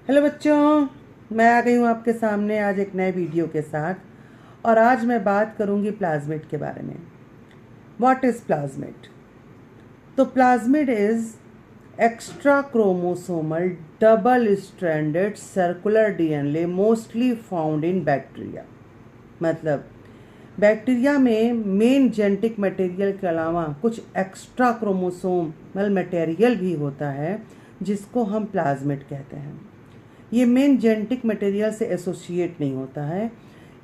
Hello बच्चों, मैं आ गई हूँ आपके सामने आज एक नए वीडियो के साथ। और आज मैं बात करूँगी प्लाज्मिड के बारे में। What is plasmid? तो plasmid is extra chromosomal double stranded circular DNA mostly found in bacteria. मतलब बैक्टीरिया में मेन जेनेटिक मटेरियल के अलावा कुछ एक्स्ट्रा क्रोमोसोमल मटेरियल भी होता है जिसको हम प्लाज्मिड कहते हैं। ये मेन जेनेटिक मटेरियल से एसोसिएट नहीं होता है,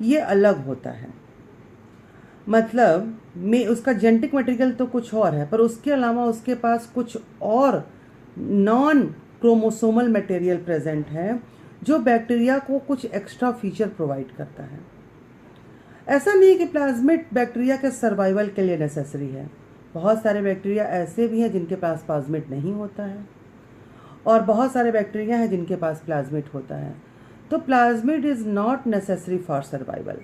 ये अलग होता है। मतलब में उसका जेनेटिक मटेरियल तो कुछ और है, पर उसके अलावा उसके पास कुछ और नॉन क्रोमोसोमल मटेरियल प्रेजेंट है जो बैक्टीरिया को कुछ एक्स्ट्रा फीचर प्रोवाइड करता है। ऐसा नहीं है कि प्लाज्मिड बैक्टीरिया के सर्वाइवल के लिए नेसेसरी है। बहुत सारे बैक्टीरिया ऐसे भी हैं जिनके पास प्लाज्मिड नहीं होता है, और बहुत सारे बैक्टीरिया हैं जिनके पास प्लाज्मिड होता है। तो plasmid is not necessary for survival.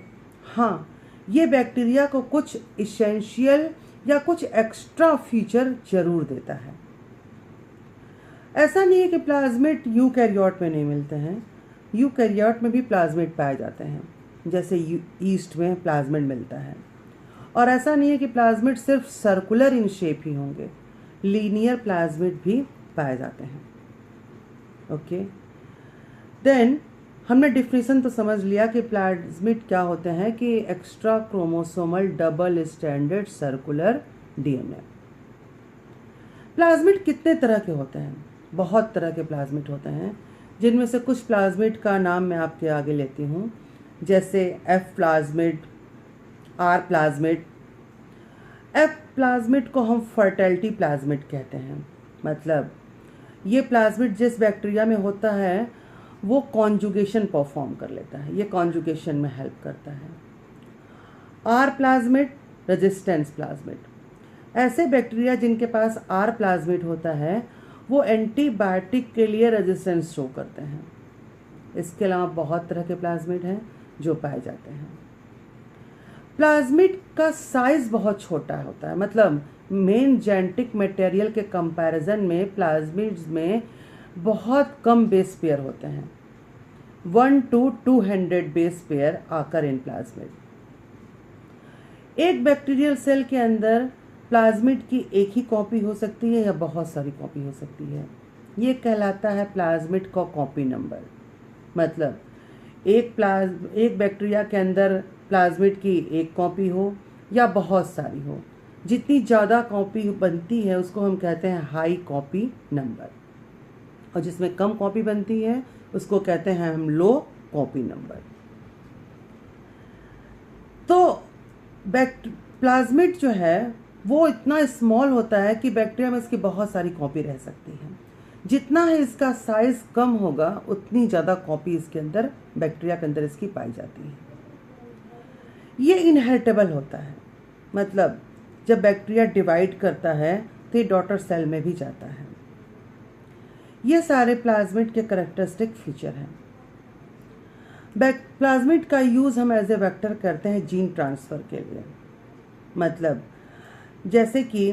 हाँ, ये बैक्टीरिया को कुछ इसेंशियल या कुछ एक्स्ट्रा फीचर जरूर देता है। ऐसा नहीं है कि प्लाज्मिड यूकैरियोट में नहीं मिलते हैं। यूकैरियोट में भी प्लाज्मिड पाए जाते हैं, जैसे ईस्ट में प्लाज्मिड मिलता है। और ऐसा नहीं है कि प्लाज्मिड सिर्फ सर्कुलर इन शेप ही होंगे, लीनियर प्लाज्मिड भी पाए जाते हैं। ओके, देन हमने डिफिनेशन तो समझ लिया कि प्लाज्मिड क्या होते हैं कि extra chromosomal double stranded circular DNA. Plasmid कितने तरह के होते हैं? बहुत तरह के प्लाज्मिड होते हैं, जिनमें से कुछ प्लाज्मिड का नाम मैं आपके आगे लेती हूँ, जैसे F plasmid, R plasmid. F plasmid को हम फर्टिलिटी प्लाज्मिड कहते हैं। मतलब ये प्लाज्मिड जिस बैक्टीरिया में होता है वो कॉन्जुगेशन परफॉर्म कर लेता है, ये कॉन्जुगेशन में हेल्प करता है। आर प्लाज्मिड रेजिस्टेंस प्लाज्मिड, ऐसे बैक्टीरिया जिनके पास आर प्लाज्मिड होता है वो एंटीबायोटिक के लिए रेजिस्टेंस शो करते हैं। इसके अलावा बहुत तरह के प्लाज्मिड हैं जो पाए जाते हैं। प्लाज्मिड का साइज बहुत छोटा होता है। मतलब मेन जेनेटिक मटेरियल के कंपैरिजन में प्लाज्मिड्स में बहुत कम बेस पेयर होते हैं। 1 to 200 बेस पेयर आकर इन प्लाज्मिड। एक बैक्टीरियल सेल के अंदर प्लाज्मिड की एक ही कॉपी हो सकती है या बहुत सारी कॉपी हो सकती है। ये कहलाता है प्लाज्मिड का कॉपी नंबर। मतलब एक बैक्टीरिया के अंदर प्लाज्मिड की एक कॉपी हो या बहुत सारी हो, जितनी ज़्यादा कॉपी बनती है उसको हम कहते हैं हाई कॉपी नंबर, और जिसमें कम कॉपी बनती है उसको कहते हैं हम लो कॉपी नंबर। तो प्लाज्मिड जो है वो इतना स्मॉल होता है कि बैक्टीरिया में इसकी बहुत सारी कॉपी रह सकती है। जितना है इसका साइज कम होगा उतनी ज़्यादा कॉपी इसके अंदर बैक्टीरिया के अंदर इसकी पाई जाती है। ये इनहेरिटेबल होता है। मतलब जब बैक्टीरिया डिवाइड करता है तो ये डॉटर सेल में भी जाता है। ये सारे प्लाज्मिड के कैरेक्टरिस्टिक फीचर हैं। प्लाज्मिड का यूज़ हम एज ए वेक्टर करते हैं जीन ट्रांसफ़र के लिए। मतलब जैसे कि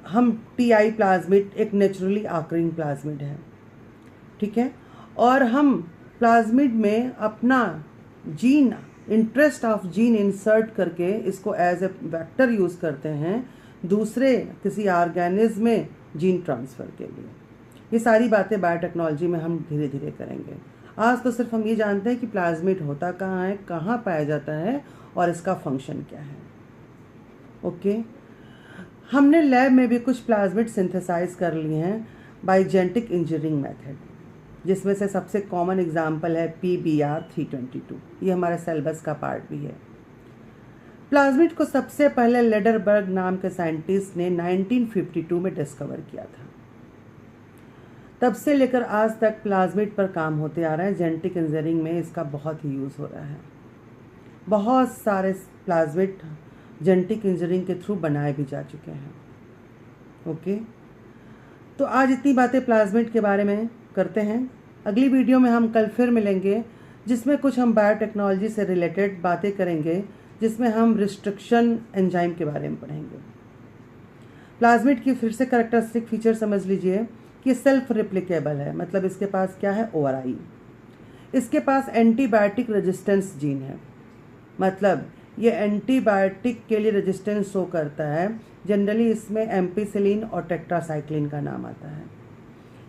हम टीआई प्लाज्मिड एक नेचुरली आकरिंग प्लाज्मिड है, ठीक है, और हम प्लाज्मिड में अपना gene interest of gene insert करके इसको एज ए वेक्टर यूज़ करते हैं दूसरे किसी ऑर्गेनिज्म में जीन ट्रांसफ़र के लिए। ये सारी बातें बायोटेक्नोलॉजी में हम धीरे धीरे करेंगे। आज तो सिर्फ हम ये जानते हैं कि प्लाज्मिड होता कहाँ है, कहाँ पाया जाता है और इसका फंक्शन क्या है। ओके, हमने लैब में भी कुछ प्लाज्मिड सिंथेसाइज कर लिए हैं बाय जेनेटिक इंजीनियरिंग मेथड, जिसमें से सबसे कॉमन एग्जाम्पल है PBr322। ये हमारे सिलेबस का पार्ट भी है। प्लाज्मिड को सबसे पहले लेडरबर्ग नाम के साइंटिस्ट ने 1952 में डिस्कवर किया था। तब से लेकर आज तक प्लाज्मिड पर काम होते आ रहा है। जेनेटिक इंजीनियरिंग में इसका बहुत ही यूज़ हो रहा है। बहुत सारे प्लाज्मिड जेनेटिक इंजीनियरिंग के थ्रू बनाए भी जा चुके हैं। ओके, तो आज इतनी बातें प्लाज्मिड के बारे में करते हैं। अगली वीडियो में हम कल फिर मिलेंगे, जिसमें कुछ हम बायोटेक्नोलॉजी से रिलेटेड बातें करेंगे, जिसमें हम रिस्ट्रिक्शन एंजाइम के बारे में पढ़ेंगे। प्लाज्मिड की फिर से कैरेक्टरिस्टिक फीचर समझ लीजिए कि सेल्फ रिप्लिकेबल है, मतलब इसके पास क्या है, ORI। इसके पास एंटीबायोटिक रेजिस्टेंस जीन है, मतलब ये एंटीबायोटिक के लिए रेजिस्टेंस शो करता है। जनरली इसमें एम्पिसिलिन और टेट्रासाइक्लिन का नाम आता है।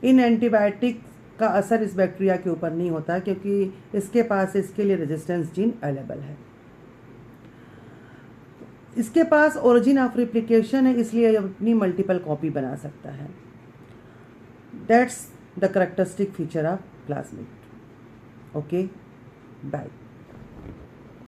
इन एंटीबायोटिक का असर इस बैक्टीरिया के ऊपर नहीं होता क्योंकि इसके पास इसके लिए रेजिस्टेंस जीन अवेलेबल है। इसके पास ओरिजिन ऑफ रिप्लिकेशन है, इसलिए ये अपनी मल्टीपल कॉपी बना सकता है। That's the characteristic feature of plasmid. Okay, bye.